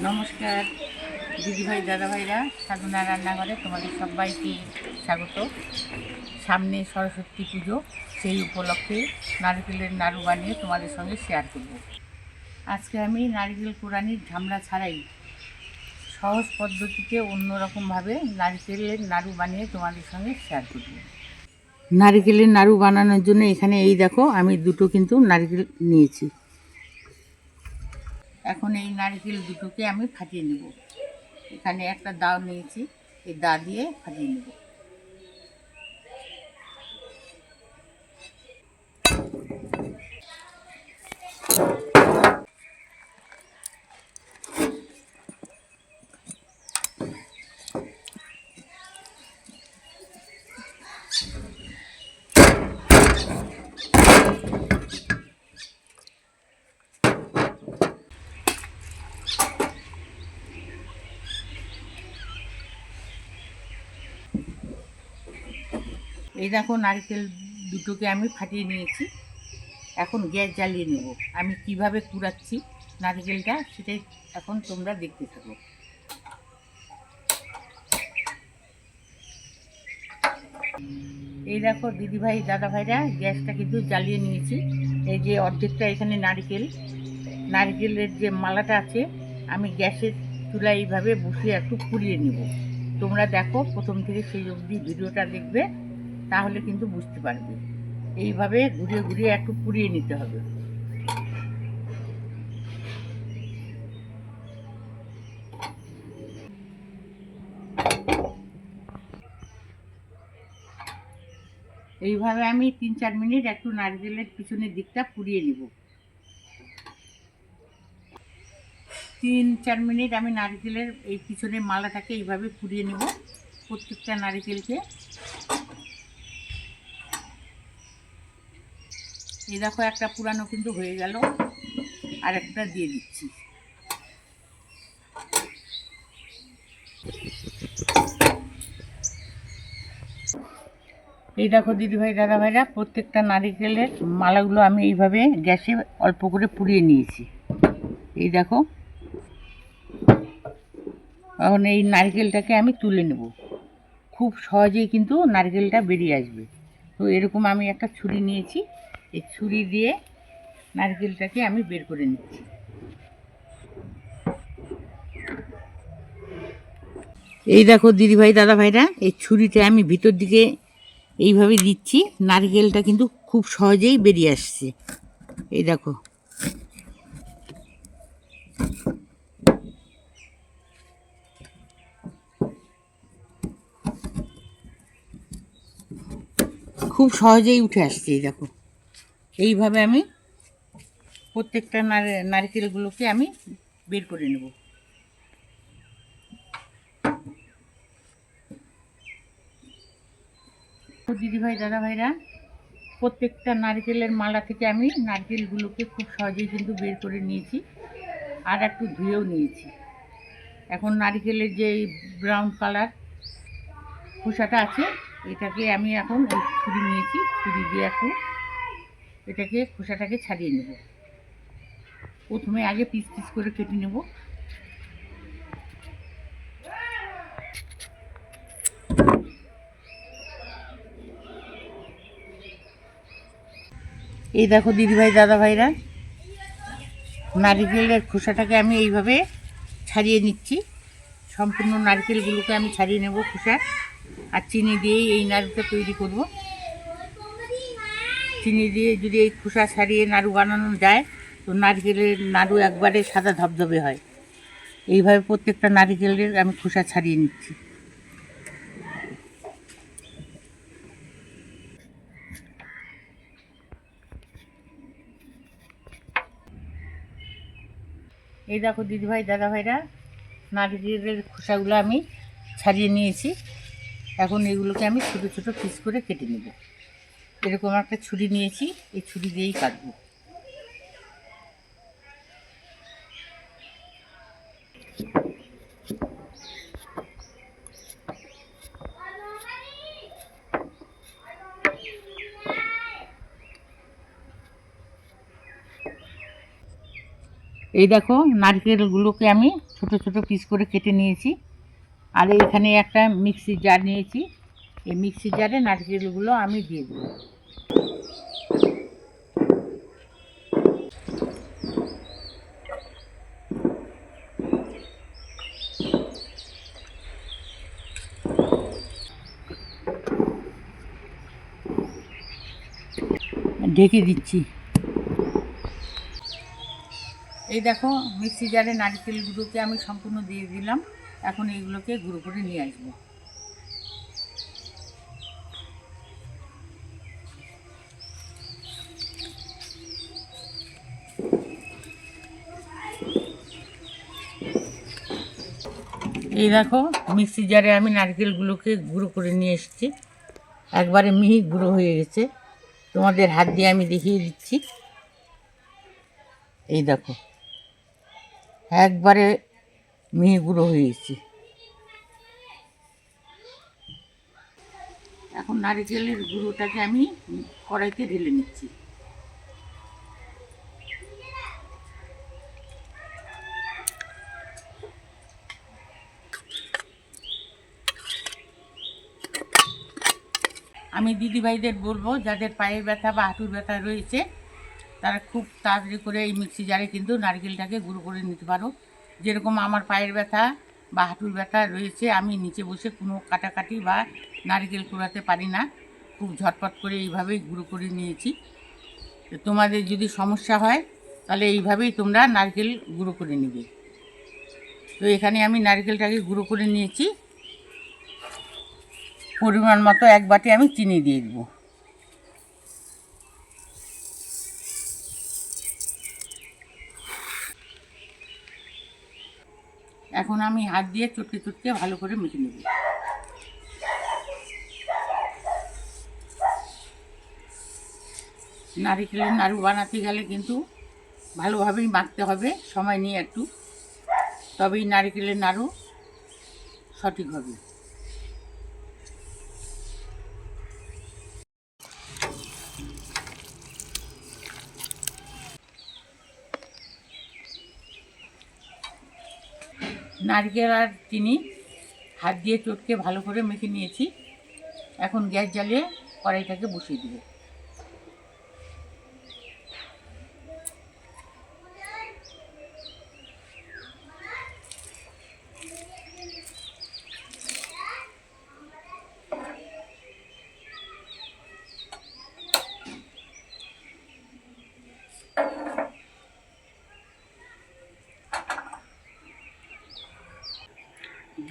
নমস্কার দিদিভাই দাদাভাইরা, সাধনা রান্নাঘরে তোমাদের সবাইকে স্বাগত। সামনে সরস্বতী পুজো, সেই উপলক্ষে নারকেলের নাড়ু বানিয়ে তোমাদের সঙ্গে শেয়ার করব। আজকে আমি নারকেল কোরানির ঝামলা ছাড়াই সহজ পদ্ধতিতে অন্যরকমভাবে নারকেলের নাড়ু বানিয়ে তোমাদের সঙ্গে শেয়ার করব। নারকেলের নাড়ু বানানোর জন্য এখানে এই দেখো, আমি দুটো কিন্তু নারকেল নিয়েছি। এখন এই নারকেল দুটোকে আমি ফাটিয়ে নেব। এখানে একটা দাও নিয়েছি, এই দা দিয়ে ফাটিয়ে নেব। এই দেখো, নারকেল দুটোকে আমি ফাটিয়ে নিয়েছি। এখন গ্যাস জ্বালিয়ে নেব। আমি কিভাবে কুড়াচ্ছি নারকেলটা, সেটাই এখন তোমরা দেখতে থাকো। এই দেখো দিদিভাই দাদাভাইরা, গ্যাসটা কিন্তু জ্বালিয়ে নিয়েছি। এই যে অর্ধেকটা এখানে নারকেলের যে মালাটা আছে, আমি গ্যাসের চুলায় এইভাবে বসিয়ে একটু পুড়িয়ে নেব। তোমরা দেখো, প্রথম থেকে সেই অবধি ভিডিওটা দেখবে, তাহলে কিন্তু বুঝতে পারবে। এইভাবে ঘুরিয়ে ঘুরিয়ে একটু পুড়িয়ে নিতে হবে। এইভাবে আমি 3-4 মিনিট একটু নারকেলের পিছনের দিকটা পুড়িয়ে নিব। 3-4 মিনিট আমি নারকেলের এই পিছনের মালাটাকে এইভাবে পুড়িয়ে নেব, প্রত্যেকটা নারকেলকে। এই দেখো, একটা পুরানো কিন্তু হয়ে গেল, আর একটা দিয়ে দিচ্ছি। এই দেখো দিদিভাই দাদাভাইরা, প্রত্যেকটা নারকেলের মালাগুলো আমি এইভাবে গ্যাসে অল্প করে পুড়িয়ে নিয়েছি। এই দেখো, এখন এই নারকেলটাকে আমি তুলে নেব। খুব সহজেই কিন্তু নারকেলটা বেরিয়ে আসবে। তো এরকম আমি একটা ছুরি নিয়েছি, এই ছুরি দিয়ে নারকেলটাকে আমি বের করে নিচ্ছি। এই দেখো দিদিভাই দাদাভাইরা, এই ছুরিটা আমি ভিতর দিকে এইভাবে দিচ্ছি, নারকেলটা কিন্তু খুব সহজেই বেরিয়ে আসছে। এই দেখো, খুব সহজেই উঠে আসছে। এই দেখো, এইভাবে আমি প্রত্যেকটা নারকেলগুলোকে আমি বের করে নেব। দিদিভাই দাদাভাইরা, প্রত্যেকটা নারকেলের মালা থেকে আমি নারকেলগুলোকে খুব সহজেই কিন্তু বের করে নিয়েছি, আর একটু ধুয়েও নিয়েছি। এখন নারকেলের যে ব্রাউন কালার খোসাটা আছে, এটাকে আমি এখন ওই ছুরি নিয়েছি, ছুরি দিয়ে একটু এটাকে খোসাটাকে ছাড়িয়ে নেব। প্রথমে আগে পিস পিস করে কেটে নেব। এই দেখো দিদিভাই দাদাভাইরা, নারকেলের খোসাটাকে আমি এইভাবে ছাড়িয়ে নিচ্ছি। সম্পূর্ণ নারকেলগুলোকে আমি ছাড়িয়ে নেব খোসা। আর চিনি দিয়েই এই নাড়ুটা তৈরি করব। চিনি দিয়ে যদি এই খোসা ছাড়িয়ে নাড়ু বানানো যায়, তো নারকেলের নাড়ু একবারে সাদা ধবধবে হয়। এইভাবে প্রত্যেকটা নারকেলের আমি খোসা ছাড়িয়ে নিচ্ছি। এই দেখো দিদিভাই দাদাভাইরা, নারকেলের খোসাগুলো আমি ছাড়িয়ে নিয়েছি। এখন এগুলোকে আমি ছোটো ছোটো পিস করে কেটে নেব। এরকম একটা ছুরি নিয়েছি, এই ছুরি দিয়েই কাটবো। এই দেখো নারকেলগুলোকে আমি ছোট ছোট পিস করে কেটে নিয়েছি। আর এখানে একটা মিক্সি জার নিয়েছি, এই মিক্সি জারে নারকেলগুলো আমি দিয়ে দেবো। ঢেকে দিচ্ছি। এই দেখো মিক্সি জারে নারকেলগুলোকে আমি সম্পূর্ণ দিয়ে দিলাম। এখন এইগুলোকে গুঁড়ো করে নিয়ে আসবো। এই দেখো মিক্সি জারে আমি নারকেলগুলোকে গুঁড়ো করে নিয়ে এসেছি। একবারে মিহি গুঁড়ো হয়ে গেছে। তোমাদের হাত দিয়ে আমি দেখিয়ে দিচ্ছি। এই দেখো একবারে মিহি গুঁড়ো হয়ে গেছে। এখন নারকেলের গুঁড়োটাকে আমি কড়াইতে ঢেলে নিচ্ছি। আমি দিদিভাইদের বলবো যাদের পায়ের ব্যথা বা হাঁটুর ব্যথা রয়েছে তারা খুব তাড়াতাড়ি করে এই মিক্সি জারে কিন্তু নারকেলটাকে গুঁড়ো করে নিতে পারো। যেরকম আমার পায়ের ব্যথা বা হাঁটুর ব্যথা রয়েছে, আমি নিচে বসে কোনো কাটাকাটি বা নারকেল কুড়াতে পারি না, খুব ঝটপট করে এইভাবেই গুঁড়ো করে নিয়েছি। তো তোমাদের যদি সমস্যা হয় তাহলে এইভাবেই তোমরা নারকেল গুঁড়ো করে নেবে। তো এখানে আমি নারকেলটাকে গুঁড়ো করে নিয়েছি। পরিমাণ মতো এক বাটি আমি চিনি দিয়ে দেবো। এখন আমি হাত দিয়ে চটকে চটকে ভালো করে মেখে নেব। নারকেলের নাড়ু বানাতে গেলে কিন্তু ভালোভাবেই মাখতে হবে, সময় নিয়ে একটু, তবেই নারকেলের নাড়ু সঠিক হবে। নারকেল আর চিনি হাত দিয়ে চটকে ভালো করে মেখে নিয়েছি। এখন গ্যাস জ্বালিয়ে কড়াইটাকে বসিয়ে দেব।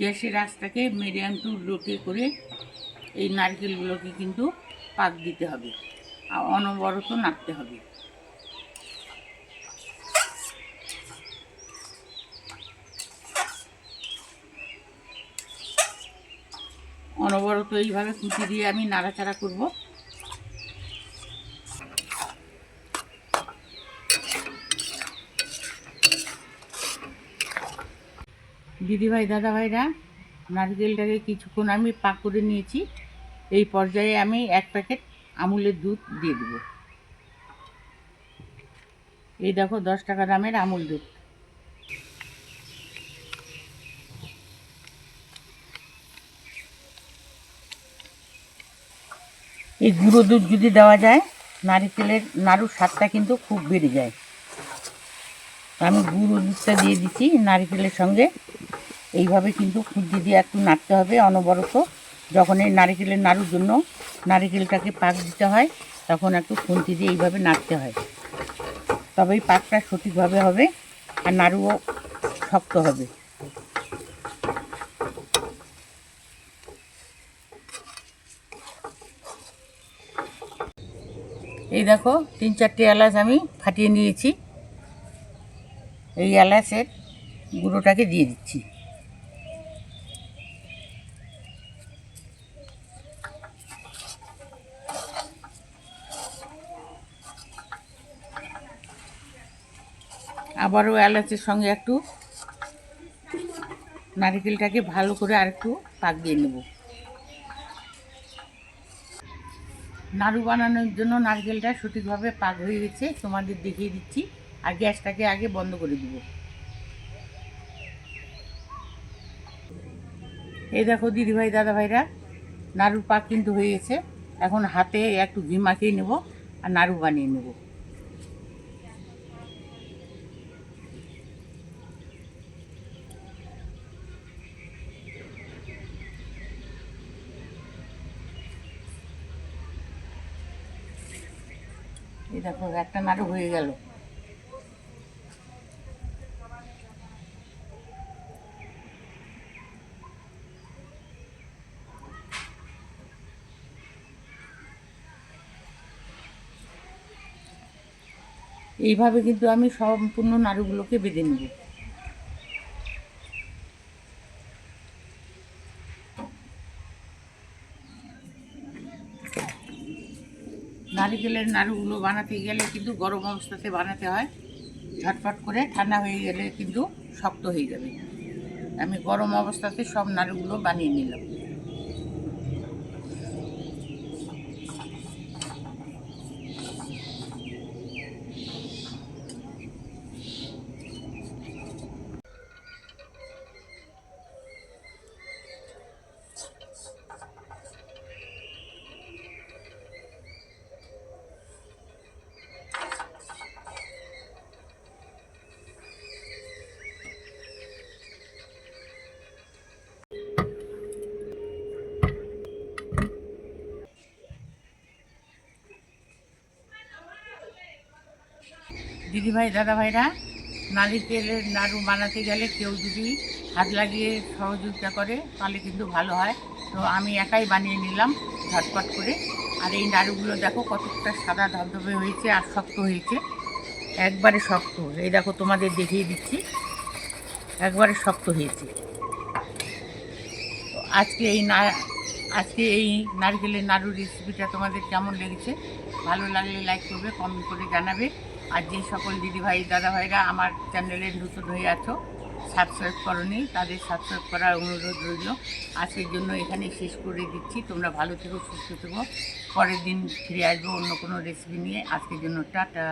গ্যাসের আঁচটাকে মিডিয়াম টু লোতে করে এই নারকেলগুলোকে কিন্তু পাক দিতে হবে আর অনবরত নাড়তে হবে। অনবরত এইভাবে কুচি দিয়ে আমি নাড়াচাড়া করব। দিদিভাই দাদাভাইরা, নারকেলটাকে কিছুক্ষণ আমি পাক করে নিয়েছি। এই পর্যায়ে আমি 1 প্যাকেট আমুলের দুধ দিয়ে দেব। এই দেখো 10 টাকা দামের আমুল দুধ। এই গুঁড়ো দুধ যদি দেওয়া যায় নারকেলের নাড়ুর স্বাদটা কিন্তু খুব বেড়ে যায়। আমি গুঁড়ো দুধটা দিয়ে দিচ্ছি নারকেলের সঙ্গে। এইভাবে কিন্তু খুন্তি দিয়ে একটু নাড়তে হবে অনবরত। যখন এই নারকেলের নাড়ুর জন্য নারকেলটাকে পাক দিতে হয় তখন একটু খুন্তি দিয়ে এইভাবে নাড়তে হয়, তবেই পাকটা সঠিকভাবে হবে আর নাড়ুও শক্ত হবে। এই দেখো 3-4টে এলাচ আমি ফাটিয়ে নিয়েছি। এই এলাচের গুঁড়োটাকে দিয়ে দিচ্ছি। আবারও এলাচের সঙ্গে একটু নারকেলটাকে ভালো করে আরেকটু পাক দিয়ে নেব। নাড়ু বানানোর জন্য নারকেলটা সঠিকভাবে পাক হয়ে গেছে, তোমাদের দেখিয়ে দিচ্ছি আর গ্যাসটাকে আগে বন্ধ করে দিব। এই দেখো দিদিভাই দাদাভাইরা, নাড়ুর পাক কিন্তু হয়ে গেছে। এখন হাতে একটু ঘি মাখিয়ে নেব আর নাড়ু বানিয়ে নেব। এই দেখো একটা নাড়ু হয়ে গেল। এইভাবে কিন্তু আমি সম্পূর্ণ নাড়ুগুলোকে বেঁধে নেব। নারিকেলের নাড়ুগুলো বানাতে গেলে কিন্তু গরম অবস্থাতে বানাতে হয়, ঝটফট করে, ঠান্ডা হয়ে গেলে কিন্তু শক্ত হয়ে যাবে। আমি গরম অবস্থাতে সব নাড়ুগুলো বানিয়ে নিলাম। দিদিভাই দাদাভাইরা, নারিকেলের নাড়ু বানাতে গেলে কেউ যদি হাত লাগিয়ে সহযোগিতা করে তাহলে কিন্তু ভালো হয়। তো আমি একাই বানিয়ে নিলাম ঝটপট করে। আর এই নাড়ুগুলো দেখো কতটা সাদা ধবধবে হয়েছে আর শক্ত হয়েছে, একবারে শক্ত। এই দেখো তোমাদের দেখিয়ে দিচ্ছি, একবারে শক্ত হয়েছে। তো আজকে এই নারকেলের নাড়ুর রেসিপিটা তোমাদের কেমন লেগেছে? ভালো লাগলে লাইক করবে, কমেন্ট করে জানাবে। আর যে সকল দিদিভাই দাদাভাইরা আমার চ্যানেলে নতুন হয়ে আছো, সাবস্ক্রাইব করোনি, তাদের সাবস্ক্রাইব করার অনুরোধ রইল। আজকের জন্য এখানে শেষ করে দিচ্ছি। তোমরা ভালো থেকো, সুস্থ থেকো। পরের দিন ফিরে আসবো অন্য কোনো রেসিপি নিয়ে। আজকের জন্য টাটা।